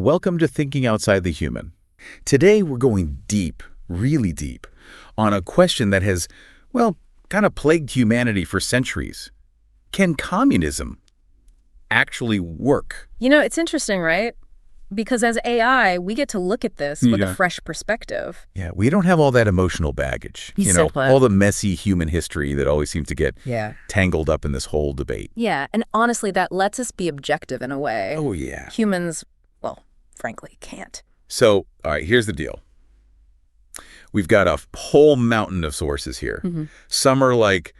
Welcome to Thinking Outside the Human. Today we're going deep, really deep, on a question that has, well, kind of plagued humanity for centuries. Can communism actually work? You know, it's interesting, right? Because as AI, we get to look at this with a fresh perspective. Yeah, we don't have all that emotional baggage. All the messy human history that always seems to get tangled up in this whole debate. Yeah, and honestly, that lets us be objective in a way. Oh, yeah. Humans, well, frankly, can't. So, all right, here's the deal. We've got a whole mountain of sources here. Some are like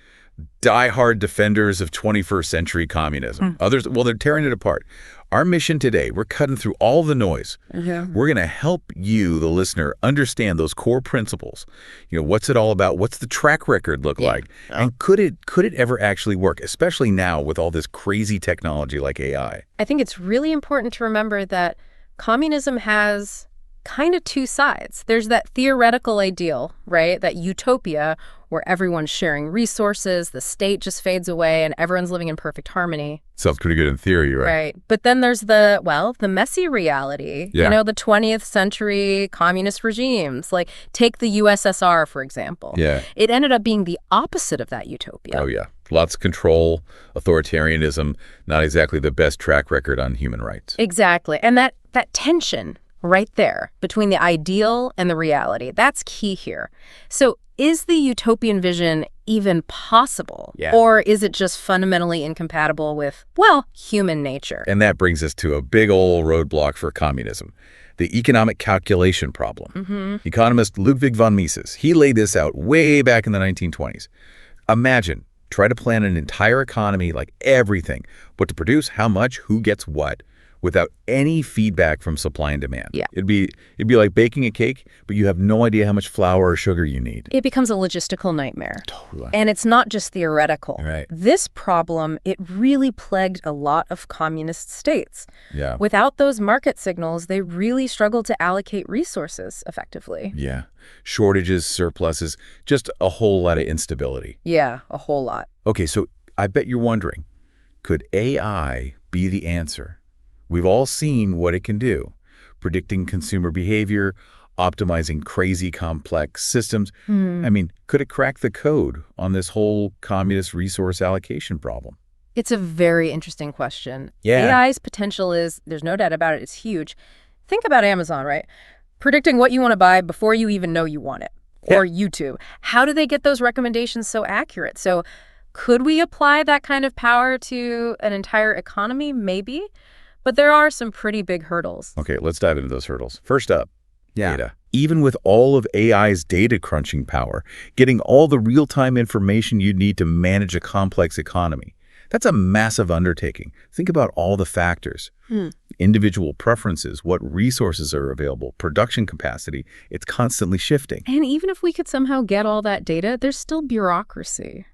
die-hard defenders of 21st century communism. Others, well, they're tearing it apart. Our mission today, we're cutting through all the noise. We're going to help you, the listener, understand those core principles. What's it all about? What's the track record look like? And could it ever actually work, especially now with all this crazy technology like AI? I think it's really important to remember that communism has kind of two sides. There's that theoretical ideal, right? That utopia where everyone's sharing resources, the state just fades away, and everyone's living in perfect harmony. Sounds pretty good in theory, right? Right. But then there's the messy reality. Yeah. The 20th century communist regimes. Like, take the USSR, for example. Yeah. It ended up being the opposite of that utopia. Oh, yeah. Lots of control, authoritarianism, not exactly the best track record on human rights. Exactly. And that tension right there between the ideal and the reality, that's key here. So is the utopian vision even possible? Yeah. Or is it just fundamentally incompatible with, well, human nature? And that brings us to a big old roadblock for communism, the economic calculation problem. Economist Ludwig von Mises, he laid this out way back in the 1920s. Imagine, try to plan an entire economy, like everything, what to produce, how much, who gets what, without any feedback from supply and demand. Yeah. It'd be like baking a cake, but you have no idea how much flour or sugar you need. It becomes a logistical nightmare. Totally. And it's not just theoretical. Right. This problem, it really plagued a lot of communist states. Yeah. Without those market signals, they really struggled to allocate resources effectively. Yeah. Shortages, surpluses, just a whole lot of instability. Yeah, a whole lot. Okay, so I bet you're wondering, could AI be the answer? We've all seen what it can do, predicting consumer behavior, optimizing crazy complex systems. I mean, could it crack the code on this whole communist resource allocation problem? It's a very interesting question. Yeah. AI's potential is, there's no doubt about it, it's huge. Think about Amazon, right? Predicting what you want to buy before you even know you want it. Yeah. Or YouTube. How do they get those recommendations so accurate? So could we apply that kind of power to an entire economy? Maybe. But there are some pretty big hurdles. Okay, let's dive into those hurdles. First up, data. Even with all of AI's data crunching power, getting all the real-time information you'd need to manage a complex economy, that's a massive undertaking. Think about all the factors. Individual preferences, what resources are available, production capacity. It's constantly shifting. And even if we could somehow get all that data, there's still bureaucracy.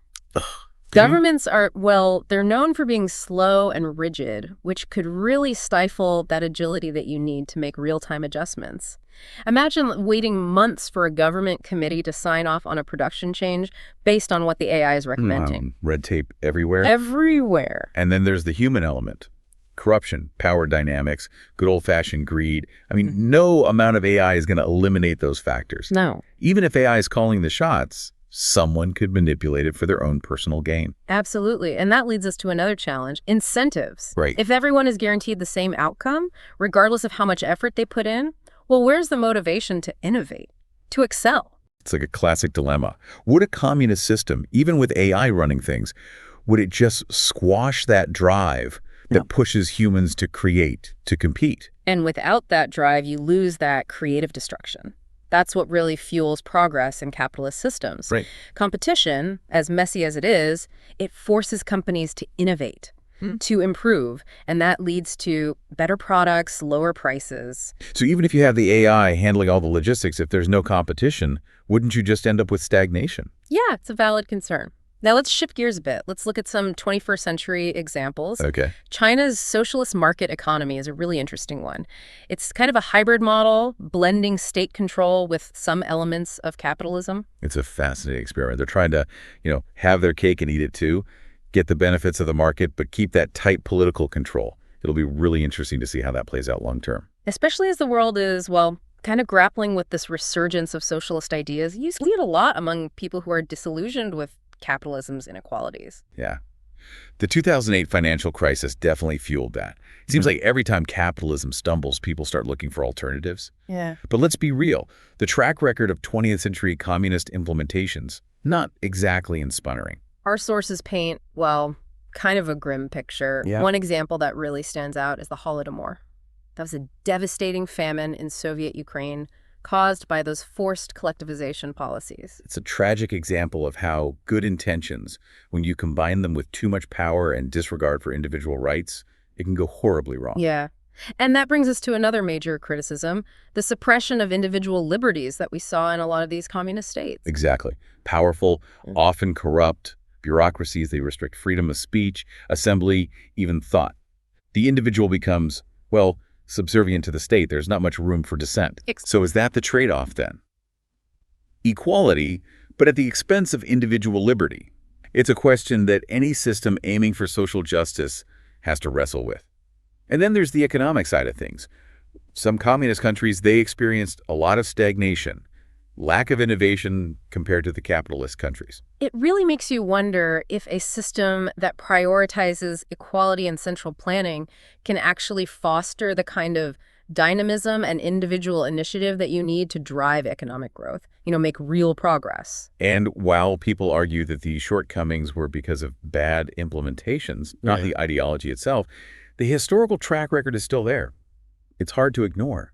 Governments are, well, they're known for being slow and rigid, which could really stifle that agility that you need to make real-time adjustments. Imagine waiting months for a government committee to sign off on a production change based on what the AI is recommending. Red tape everywhere. Everywhere. And then there's the human element. Corruption, power dynamics, good old-fashioned greed. I mean, no amount of AI is going to eliminate those factors. No. Even if AI is calling the shots, someone could manipulate it for their own personal gain. Absolutely. And that leads us to another challenge, incentives. Right. If everyone is guaranteed the same outcome, regardless of how much effort they put in, well, where's the motivation to innovate, to excel? It's like a classic dilemma. Would a communist system, even with AI running things, would it just squash that drive that pushes humans to create, to compete? And without that drive, you lose that creative destruction. That's what really fuels progress in capitalist systems. Right. Competition, as messy as it is, it forces companies to innovate, to improve, and that leads to better products, lower prices. So even if you have the AI handling all the logistics, if there's no competition, wouldn't you just end up with stagnation? Yeah, it's a valid concern. Now let's shift gears a bit. Let's look at some 21st century examples. Okay. China's socialist market economy is a really interesting one. It's kind of a hybrid model, blending state control with some elements of capitalism. It's a fascinating experiment. They're trying to, have their cake and eat it too, get the benefits of the market, but keep that tight political control. It'll be really interesting to see how that plays out long term. Especially as the world is, well, kind of grappling with this resurgence of socialist ideas. You see it a lot among people who are disillusioned with capitalism's inequalities. Yeah. The 2008 financial crisis definitely fueled that. It seems like every time capitalism stumbles, people start looking for alternatives. Yeah. But let's be real. The track record of 20th century communist implementations, not exactly inspiring. Our sources paint, well, kind of a grim picture. Yeah. One example that really stands out is the Holodomor. That was a devastating famine in Soviet Ukraine caused by those forced collectivization policies. It's a tragic example of how good intentions, when you combine them with too much power and disregard for individual rights, it can go horribly wrong. Yeah. And that brings us to another major criticism, the suppression of individual liberties that we saw in a lot of these communist states. Exactly. Powerful, often corrupt bureaucracies, they restrict freedom of speech, assembly, even thought. The individual becomes, well, subservient to the state. There's not much room for dissent. So is that the trade-off then? Equality, but at the expense of individual liberty. It's a question that any system aiming for social justice has to wrestle with. And then there's the economic side of things. Some communist countries, they experienced a lot of stagnation, lack of innovation compared to the capitalist countries. It really makes you wonder if a system that prioritizes equality and central planning can actually foster the kind of dynamism and individual initiative that you need to drive economic growth, make real progress. And while people argue that the shortcomings were because of bad implementations, not the ideology itself, the historical track record is still there. It's hard to ignore.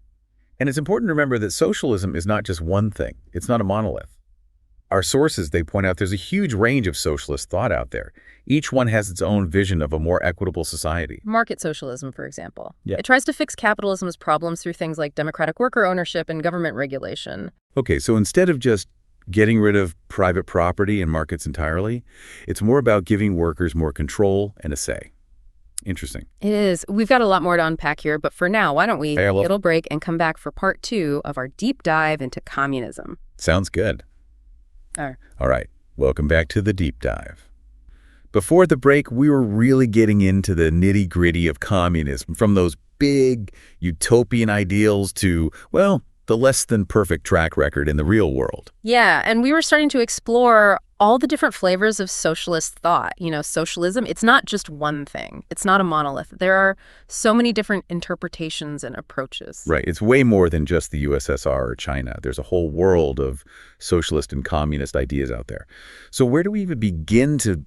And it's important to remember that socialism is not just one thing. It's not a monolith. Our sources, they point out there's a huge range of socialist thought out there. Each one has its own vision of a more equitable society. Market socialism, for example. Yeah. It tries to fix capitalism's problems through things like democratic worker ownership and government regulation. Okay, so instead of just getting rid of private property and markets entirely, it's more about giving workers more control and a say. Interesting. It is. We've got a lot more to unpack here, but for now, why don't we Hey, little break and come back for part 2 of our deep dive into communism. Sounds good. All right. Welcome back to the deep dive. Before the break, we were really getting into the nitty-gritty of communism, from those big utopian ideals to, well, the less than perfect track record in the real world. Yeah, and we were starting to explore all the different flavors of socialist thought. Socialism, it's not just one thing. It's not a monolith. There are so many different interpretations and approaches. Right. It's way more than just the USSR or China. There's a whole world of socialist and communist ideas out there. So where do we even begin to,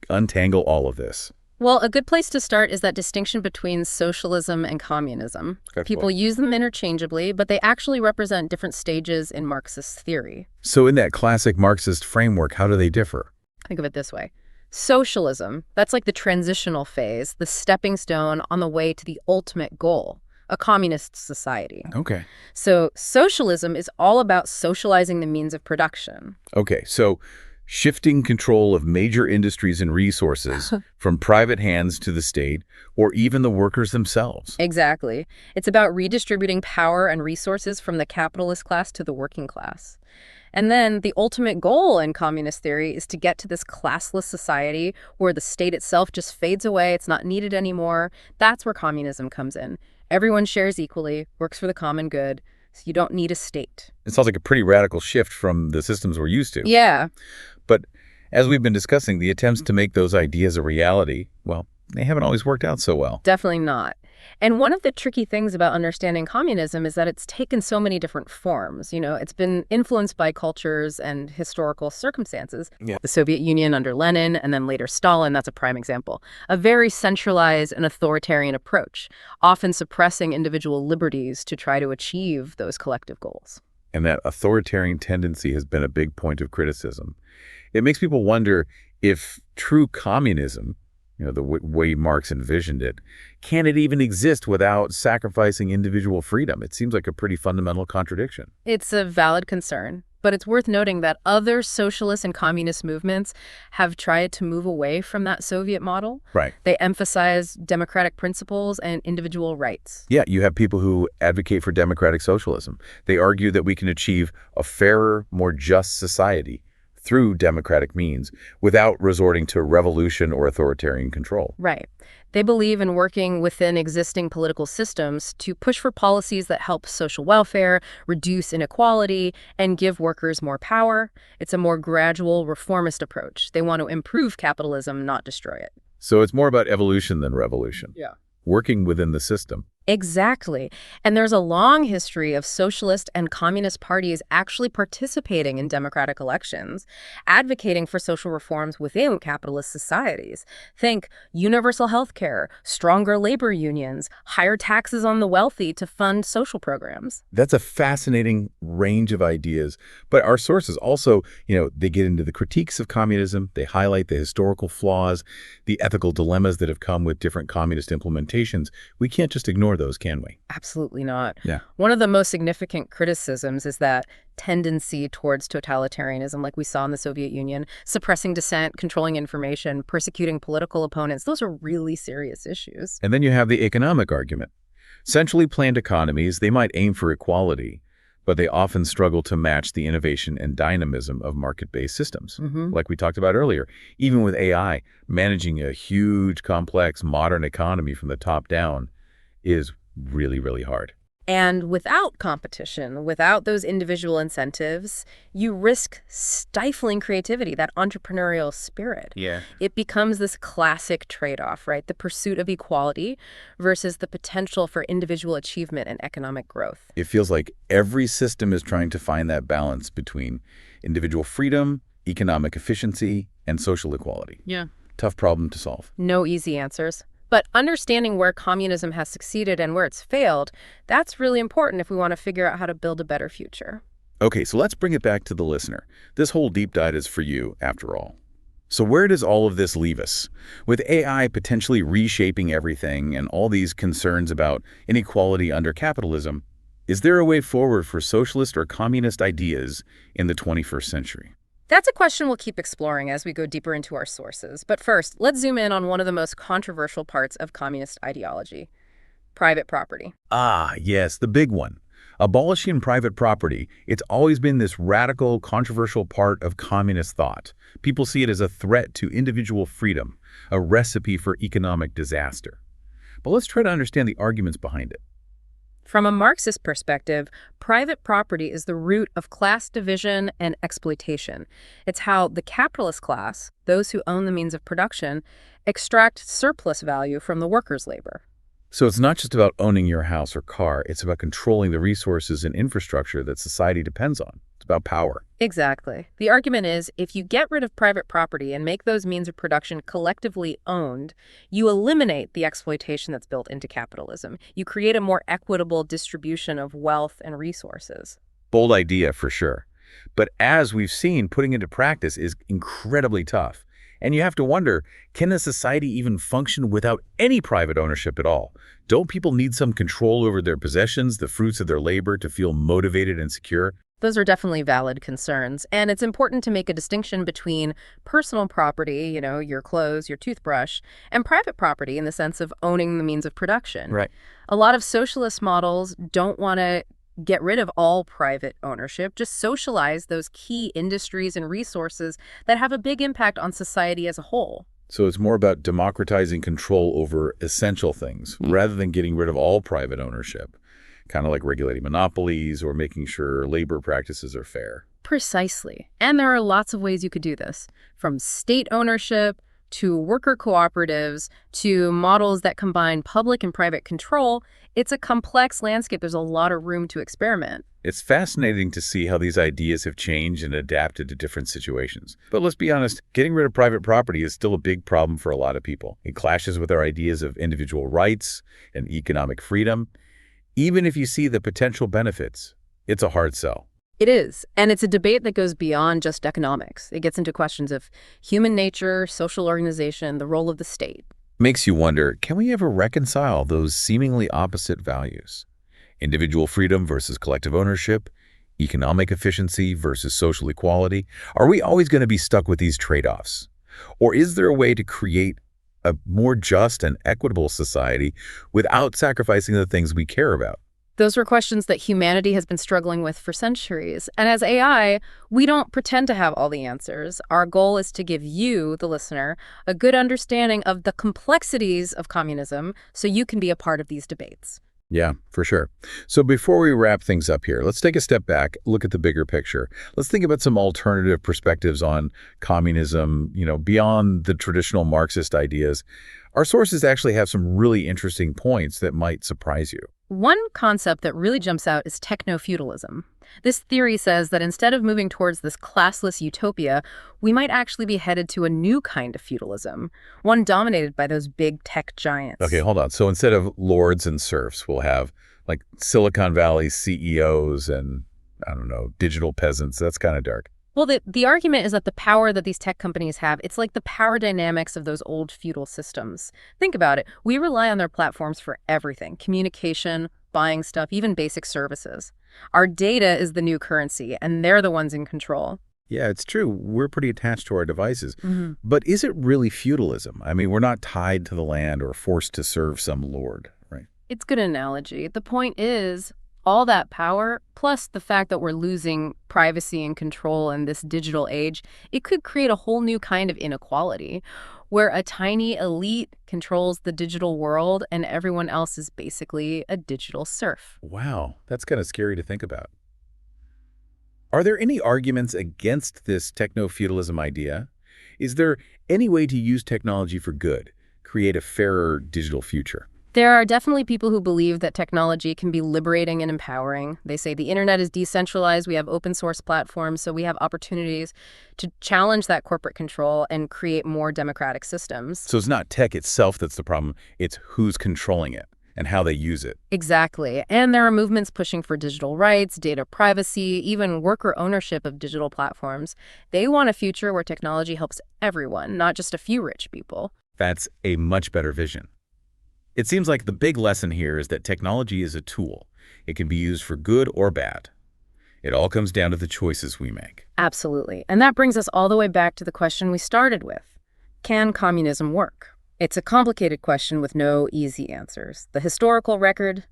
untangle all of this? Well, a good place to start is that distinction between socialism and communism. People use them interchangeably, but they actually represent different stages in Marxist theory. So in that classic Marxist framework, how do they differ? Think of it this way. Socialism, that's like the transitional phase, the stepping stone on the way to the ultimate goal, a communist society. Okay. So socialism is all about socializing the means of production. Okay, so shifting control of major industries and resources from private hands to the state, or even the workers themselves. Exactly. It's about redistributing power and resources from the capitalist class to the working class. And then the ultimate goal in communist theory is to get to this classless society where the state itself just fades away, it's not needed anymore. That's where communism comes in. Everyone shares equally, works for the common good, so you don't need a state. It sounds like a pretty radical shift from the systems we're used to. Yeah. But as we've been discussing, the attempts to make those ideas a reality, well, they haven't always worked out so well. Definitely not. And one of the tricky things about understanding communism is that it's taken so many different forms. It's been influenced by cultures and historical circumstances. Yeah. The Soviet Union under Lenin and then later Stalin, that's a prime example. A very centralized and authoritarian approach, often suppressing individual liberties to try to achieve those collective goals. And that authoritarian tendency has been a big point of criticism. It makes people wonder if true communism, the way Marx envisioned it, can it even exist without sacrificing individual freedom? It seems like a pretty fundamental contradiction. It's a valid concern, but it's worth noting that other socialist and communist movements have tried to move away from that Soviet model. Right. They emphasize democratic principles and individual rights. Yeah, you have people who advocate for democratic socialism. They argue that we can achieve a fairer, more just society through democratic means without resorting to revolution or authoritarian control. Right. They believe in working within existing political systems to push for policies that help social welfare, reduce inequality, and give workers more power. It's a more gradual, reformist approach. They want to improve capitalism, not destroy it. So it's more about evolution than revolution. Yeah. Working within the system. Exactly. And there's a long history of socialist and communist parties actually participating in democratic elections, advocating for social reforms within capitalist societies. Think universal health care, stronger labor unions, higher taxes on the wealthy to fund social programs. That's a fascinating range of ideas. But our sources also, they get into the critiques of communism. They highlight the historical flaws, the ethical dilemmas that have come with different communist implementations. We can't just ignore those, can we? Absolutely not. Yeah. One of the most significant criticisms is that tendency towards totalitarianism, like we saw in the Soviet Union, suppressing dissent, controlling information, persecuting political opponents. Those are really serious issues. And then you have the economic argument. Centrally planned economies, they might aim for equality, but they often struggle to match the innovation and dynamism of market-based systems. Like we talked about earlier, even with AI, managing a huge, complex, modern economy from the top down is really, really hard. And without competition, without those individual incentives, you risk stifling creativity, that entrepreneurial spirit. Yeah. It becomes this classic trade-off, right? The pursuit of equality versus the potential for individual achievement and economic growth. It feels like every system is trying to find that balance between individual freedom, economic efficiency, and social equality. Yeah. Tough problem to solve. No easy answers. But understanding where communism has succeeded and where it's failed, that's really important if we want to figure out how to build a better future. Okay, so let's bring it back to the listener. This whole deep dive is for you, after all. So where does all of this leave us? With AI potentially reshaping everything and all these concerns about inequality under capitalism, is there a way forward for socialist or communist ideas in the 21st century? That's a question we'll keep exploring as we go deeper into our sources. But first, let's zoom in on one of the most controversial parts of communist ideology: private property. Ah, yes, the big one. Abolishing private property, it's always been this radical, controversial part of communist thought. People see it as a threat to individual freedom, a recipe for economic disaster. But let's try to understand the arguments behind it. From a Marxist perspective, private property is the root of class division and exploitation. It's how the capitalist class, those who own the means of production, extract surplus value from the workers' labor. So it's not just about owning your house or car, it's about controlling the resources and infrastructure that society depends on. It's about power. Exactly. The argument is, if you get rid of private property and make those means of production collectively owned, you eliminate the exploitation that's built into capitalism. You create a more equitable distribution of wealth and resources. Bold idea for sure. But as we've seen, putting into practice is incredibly tough. And you have to wonder, can a society even function without any private ownership at all? Don't people need some control over their possessions, the fruits of their labor, to feel motivated and secure? Those are definitely valid concerns. And it's important to make a distinction between personal property, your clothes, your toothbrush, and private property in the sense of owning the means of production. Right. A lot of socialist models don't want to get rid of all private ownership, just socialize those key industries and resources that have a big impact on society as a whole. So it's more about democratizing control over essential things rather than getting rid of all private ownership, kind of like regulating monopolies or making sure labor practices are fair. Precisely. And there are lots of ways you could do this, from state ownership to worker cooperatives to models that combine public and private control. It's a complex landscape. There's a lot of room to experiment. It's fascinating to see how these ideas have changed and adapted to different situations. But let's be honest, getting rid of private property is still a big problem for a lot of people. It clashes with our ideas of individual rights and economic freedom. Even if you see the potential benefits, it's a hard sell. It is. And it's a debate that goes beyond just economics. It gets into questions of human nature, social organization, the role of the state. Makes you wonder, can we ever reconcile those seemingly opposite values? Individual freedom versus collective ownership, economic efficiency versus social equality. Are we always going to be stuck with these trade-offs? Or is there a way to create a more just and equitable society without sacrificing the things we care about? Those were questions that humanity has been struggling with for centuries. And as AI, we don't pretend to have all the answers. Our goal is to give you, the listener, a good understanding of the complexities of communism so you can be a part of these debates. Yeah, for sure. So before we wrap things up here, let's take a step back, look at the bigger picture. Let's think about some alternative perspectives on communism, beyond the traditional Marxist ideas. Our sources actually have some really interesting points that might surprise you. One concept that really jumps out is technofeudalism. This theory says that instead of moving towards this classless utopia, we might actually be headed to a new kind of feudalism, one dominated by those big tech giants. Okay, hold on. So instead of lords and serfs, we'll have like Silicon Valley CEOs and, I don't know, digital peasants. That's kind of dark. Well, the argument is that the power that these tech companies have, it's like the power dynamics of those old feudal systems. Think about it. We rely on their platforms for everything: communication, buying stuff, even basic services. Our data is the new currency, and they're the ones in control. Yeah, it's true. We're pretty attached to our devices. But is it really feudalism? I mean, we're not tied to the land or forced to serve some lord, right? It's a good analogy. The point is, all that power, plus the fact that we're losing privacy and control in this digital age, it could create a whole new kind of inequality where a tiny elite controls the digital world and everyone else is basically a digital serf. Wow, that's kind of scary to think about. Are there any arguments against this techno-feudalism idea? Is there any way to use technology for good, create a fairer digital future? There are definitely people who believe that technology can be liberating and empowering. They say the internet is decentralized, we have open source platforms, so we have opportunities to challenge that corporate control and create more democratic systems. So it's not tech itself that's the problem, it's who's controlling it and how they use it. Exactly. And there are movements pushing for digital rights, data privacy, even worker ownership of digital platforms. They want a future where technology helps everyone, not just a few rich people. That's a much better vision. It seems like the big lesson here is that technology is a tool. It can be used for good or bad. It all comes down to the choices we make. Absolutely. And that brings us all the way back to the question we started with. Can communism work? It's a complicated question with no easy answers. The historical record,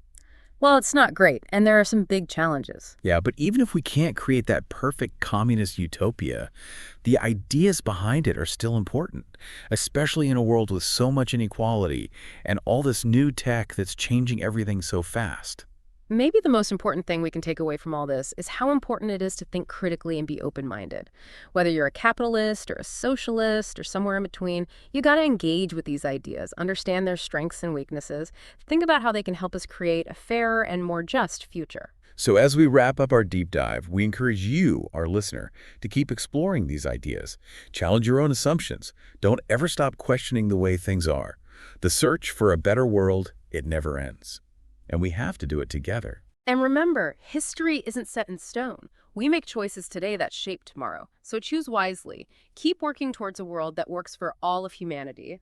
well, it's not great, and there are some big challenges. Yeah, but even if we can't create that perfect communist utopia, the ideas behind it are still important, especially in a world with so much inequality and all this new tech that's changing everything so fast. Maybe the most important thing we can take away from all this is how important it is to think critically and be open-minded. Whether you're a capitalist or a socialist or somewhere in between, you got to engage with these ideas, understand their strengths and weaknesses, think about how they can help us create a fairer and more just future. So as we wrap up our deep dive, we encourage you, our listener, to keep exploring these ideas. Challenge your own assumptions. Don't ever stop questioning the way things are. The search for a better world, it never ends. And we have to do it together. And remember, history isn't set in stone. We make choices today that shape tomorrow. So choose wisely. Keep working towards a world that works for all of humanity.